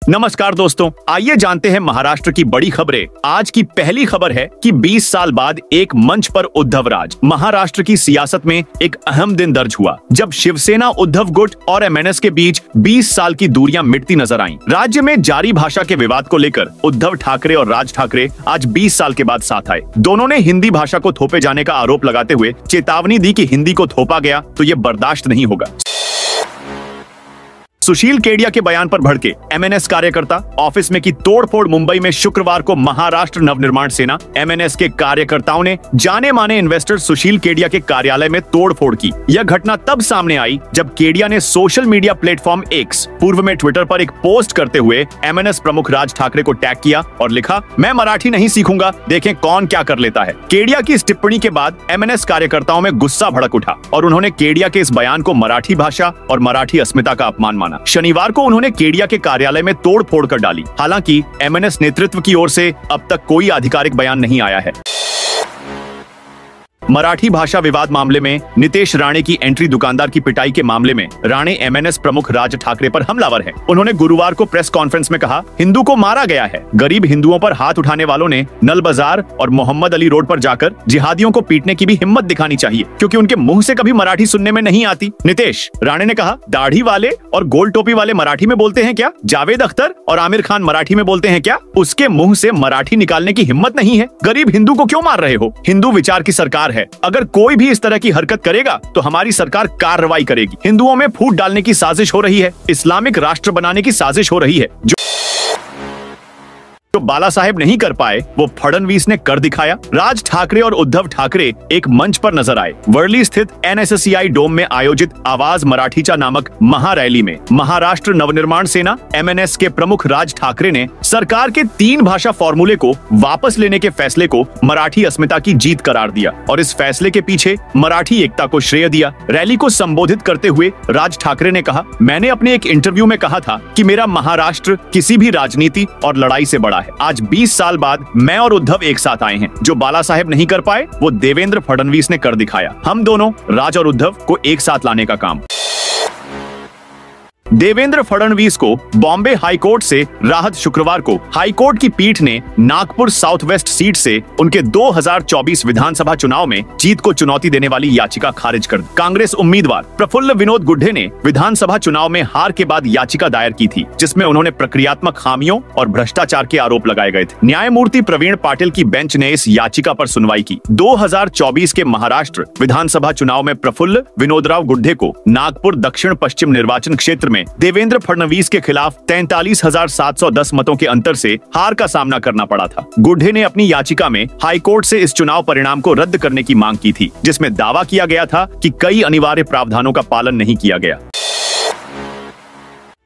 नमस्कार दोस्तों, आइए जानते हैं महाराष्ट्र की बड़ी खबरें। आज की पहली खबर है कि 20 साल बाद एक मंच पर उद्धव राज। महाराष्ट्र की सियासत में एक अहम दिन दर्ज हुआ जब शिवसेना उद्धव गुट और एमएनएस के बीच 20 साल की दूरियां मिटती नजर आईं। राज्य में जारी भाषा के विवाद को लेकर उद्धव ठाकरे और राज ठाकरे आज 20 साल के बाद साथ आए। दोनों ने हिंदी भाषा को थोपे जाने का आरोप लगाते हुए चेतावनी दी कि हिंदी को थोपा गया तो ये बर्दाश्त नहीं होगा। सुशील केडिया के बयान पर भड़के एमएनएस कार्यकर्ता, ऑफिस में की तोड़फोड़। मुंबई में शुक्रवार को महाराष्ट्र नवनिर्माण सेना एमएनएस के कार्यकर्ताओं ने जाने माने इन्वेस्टर सुशील केडिया के कार्यालय में तोड़फोड़ की। यह घटना तब सामने आई जब केडिया ने सोशल मीडिया प्लेटफॉर्म एक्स, पूर्व में ट्विटर पर एक पोस्ट करते हुए एमएनएस प्रमुख राज ठाकरे को टैग किया और लिखा, मैं मराठी नहीं सीखूंगा, देखें कौन क्या कर लेता है। केडिया की इस टिप्पणी के बाद एमएनएस कार्यकर्ताओं में गुस्सा भड़क उठा और उन्होंने केडिया के इस बयान को मराठी भाषा और मराठी अस्मिता का अपमान माना। शनिवार को उन्होंने केडिया के कार्यालय में तोड़फोड़ कर डाली। हालांकि एमएनएस नेतृत्व की ओर से अब तक कोई आधिकारिक बयान नहीं आया है। मराठी भाषा विवाद मामले में नितेश राणे की एंट्री, दुकानदार की पिटाई के मामले में राणे एमएनएस प्रमुख राज ठाकरे पर हमलावर हैं। उन्होंने गुरुवार को प्रेस कॉन्फ्रेंस में कहा, हिंदू को मारा गया है। गरीब हिंदुओं पर हाथ उठाने वालों ने नल बाजार और मोहम्मद अली रोड पर जाकर जिहादियों को पीटने की भी हिम्मत दिखानी चाहिए, क्योंकि उनके मुंह से कभी मराठी सुनने में नहीं आती। नितेश राणे ने कहा, दाढ़ी वाले और गोल टोपी वाले मराठी में बोलते हैं क्या? जावेद अख्तर और आमिर खान मराठी में बोलते हैं क्या? उसके मुंह से मराठी निकालने की हिम्मत नहीं है। गरीब हिंदू को क्यों मार रहे हो? हिंदू विचार की सरकार है। अगर कोई भी इस तरह की हरकत करेगा तो हमारी सरकार कार्रवाई करेगी। हिंदुओं में फूट डालने की साजिश हो रही है, इस्लामिक राष्ट्र बनाने की साजिश हो रही है। जो बाला साहेब नहीं कर पाए वो फडणवीस ने कर दिखाया। राज ठाकरे और उद्धव ठाकरे एक मंच पर नजर आए। वर्ली स्थित एनएसएससीआई डोम में आयोजित आवाज मराठीचा नामक महारैली में महाराष्ट्र नवनिर्माण सेना एमएनएस के प्रमुख राज ठाकरे ने सरकार के 3 भाषा फॉर्मूले को वापस लेने के फैसले को मराठी अस्मिता की जीत करार दिया और इस फैसले के पीछे मराठी एकता को श्रेय दिया। रैली को संबोधित करते हुए राज ठाकरे ने कहा, मैंने अपने एक इंटरव्यू में कहा था कि मेरा महाराष्ट्र किसी भी राजनीति और लड़ाई से बड़ा है। आज 20 साल बाद मैं और उद्धव एक साथ आए हैं। जो बाला साहेब नहीं कर पाए वो देवेंद्र फडणवीस ने कर दिखाया। हम दोनों, राज और उद्धव, को एक साथ लाने का काम। देवेंद्र फडणवीस को बॉम्बे हाईकोर्ट से राहत। शुक्रवार को हाईकोर्ट की पीठ ने नागपुर साउथ वेस्ट सीट से उनके 2024 विधानसभा चुनाव में जीत को चुनौती देने वाली याचिका खारिज कर दी। कांग्रेस उम्मीदवार प्रफुल्ल विनोद गुड्डे ने विधानसभा चुनाव में हार के बाद याचिका दायर की थी, जिसमें उन्होंने प्रक्रियात्मक खामियों और भ्रष्टाचार के आरोप लगाए गए थे। न्यायमूर्ति प्रवीण पाटिल की बेंच ने इस याचिका पर सुनवाई की। 2024 के महाराष्ट्र विधानसभा चुनाव में प्रफुल्ल विनोदराव गुड्डे को नागपुर दक्षिण पश्चिम निर्वाचन क्षेत्र में देवेंद्र फडणवीस के खिलाफ 43,710 मतों के अंतर से हार का सामना करना पड़ा था। गुड्डे ने अपनी याचिका में हाईकोर्ट से इस चुनाव परिणाम को रद्द करने की मांग की थी, जिसमें दावा किया गया था कि कई अनिवार्य प्रावधानों का पालन नहीं किया गया।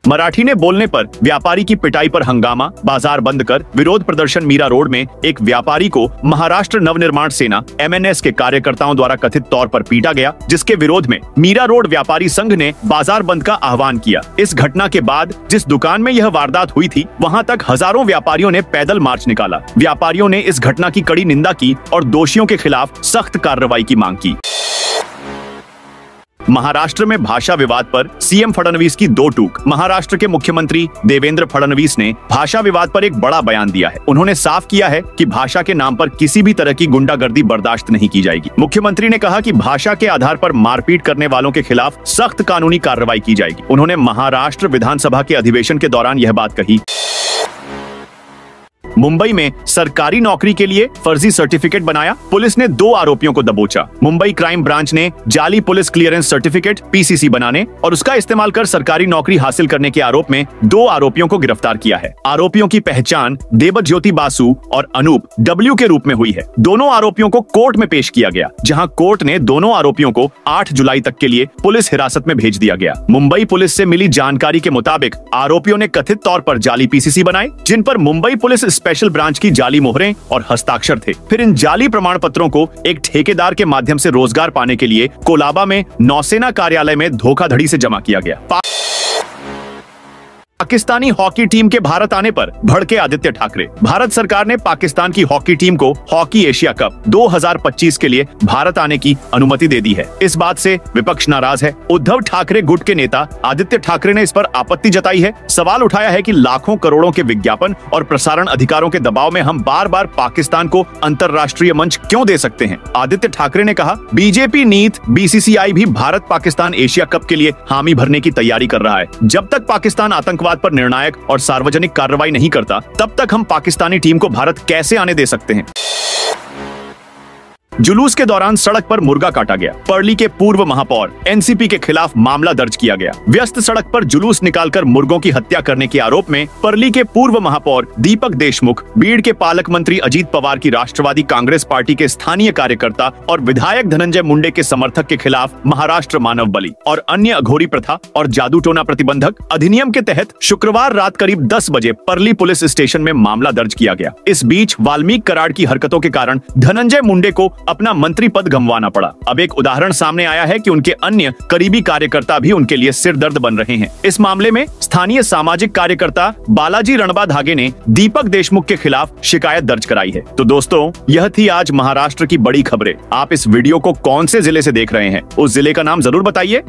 मराठी ने बोलने पर व्यापारी की पिटाई पर हंगामा, बाजार बंद कर विरोध प्रदर्शन। मीरा रोड में एक व्यापारी को महाराष्ट्र नवनिर्माण सेना एमएनएस के कार्यकर्ताओं द्वारा कथित तौर पर पीटा गया, जिसके विरोध में मीरा रोड व्यापारी संघ ने बाजार बंद का आह्वान किया। इस घटना के बाद जिस दुकान में यह वारदात हुई थी वहां तक हजारों व्यापारियों ने पैदल मार्च निकाला। व्यापारियों ने इस घटना की कड़ी निंदा की और दोषियों के खिलाफ सख्त कार्रवाई की मांग की। महाराष्ट्र में भाषा विवाद पर सीएम फडणवीस की दो टूक। महाराष्ट्र के मुख्यमंत्री देवेंद्र फडणवीस ने भाषा विवाद पर एक बड़ा बयान दिया है। उन्होंने साफ किया है कि भाषा के नाम पर किसी भी तरह की गुंडागर्दी बर्दाश्त नहीं की जाएगी। मुख्यमंत्री ने कहा कि भाषा के आधार पर मारपीट करने वालों के खिलाफ सख्त कानूनी कार्रवाई की जाएगी। उन्होंने महाराष्ट्र विधानसभा के अधिवेशन के दौरान यह बात कही। मुंबई में सरकारी नौकरी के लिए फर्जी सर्टिफिकेट बनाया, पुलिस ने 2 आरोपियों को दबोचा। मुंबई क्राइम ब्रांच ने जाली पुलिस क्लियरेंस सर्टिफिकेट पीसीसी बनाने और उसका इस्तेमाल कर सरकारी नौकरी हासिल करने के आरोप में 2 आरोपियों को गिरफ्तार किया है। आरोपियों की पहचान देवज्योति बासु और अनूप डब्ल्यू के रूप में हुई है। दोनों आरोपियों को कोर्ट में पेश किया गया, जहां कोर्ट ने दोनों आरोपियों को 8 जुलाई तक के लिए पुलिस हिरासत में भेज दिया गया। मुंबई पुलिस से मिली जानकारी के मुताबिक आरोपियों ने कथित तौर पर जाली पीसीसी बनाए, जिन पर मुंबई पुलिस स्पेशल ब्रांच की जाली मोहरें और हस्ताक्षर थे। फिर इन जाली प्रमाण पत्रों को एक ठेकेदार के माध्यम से रोजगार पाने के लिए कोलाबा में नौसेना कार्यालय में धोखाधड़ी से जमा किया गया। पाकिस्तानी हॉकी टीम के भारत आने पर भड़के आदित्य ठाकरे। भारत सरकार ने पाकिस्तान की हॉकी टीम को हॉकी एशिया कप 2025 के लिए भारत आने की अनुमति दे दी है। इस बात से विपक्ष नाराज है। उद्धव ठाकरे गुट के नेता आदित्य ठाकरे ने इस पर आपत्ति जताई है। सवाल उठाया है कि लाखों करोड़ों के विज्ञापन और प्रसारण अधिकारों के दबाव में हम बार बार पाकिस्तान को अंतर्राष्ट्रीय मंच क्यों दे सकते हैं। आदित्य ठाकरे ने कहा, बीजेपी नीत BCCI भी भारत पाकिस्तान एशिया कप के लिए हामी भरने की तैयारी कर रहा है। जब तक पाकिस्तान आतंकवाद पर निर्णायक और सार्वजनिक कार्रवाई नहीं करता, तब तक हम पाकिस्तानी टीम को भारत कैसे आने दे सकते हैं। जुलूस के दौरान सड़क पर मुर्गा काटा गया। पर्ली के पूर्व महापौर NCP के खिलाफ मामला दर्ज किया गया। व्यस्त सड़क पर जुलूस निकालकर मुर्गों की हत्या करने के आरोप में पर्ली के पूर्व महापौर दीपक देशमुख, बीड़ के पालक मंत्री अजीत पवार की राष्ट्रवादी कांग्रेस पार्टी के स्थानीय कार्यकर्ता और विधायक धनंजय मुंडे के समर्थक के खिलाफ महाराष्ट्र मानव बलि और अन्य अघोरी प्रथा और जादू टोना प्रतिबंधक अधिनियम के तहत शुक्रवार रात करीब 10 बजे पर्ली पुलिस स्टेशन में मामला दर्ज किया गया। इस बीच वाल्मीकि कराड़ की हरकतों के कारण धनंजय मुंडे को अपना मंत्री पद गंवाना पड़ा। अब एक उदाहरण सामने आया है कि उनके अन्य करीबी कार्यकर्ता भी उनके लिए सिरदर्द बन रहे हैं। इस मामले में स्थानीय सामाजिक कार्यकर्ता बालाजी रणबा धागे ने दीपक देशमुख के खिलाफ शिकायत दर्ज कराई है। तो दोस्तों, यह थी आज महाराष्ट्र की बड़ी खबरें। आप इस वीडियो को कौन से जिले से देख रहे हैं, उस जिले का नाम जरूर बताइए।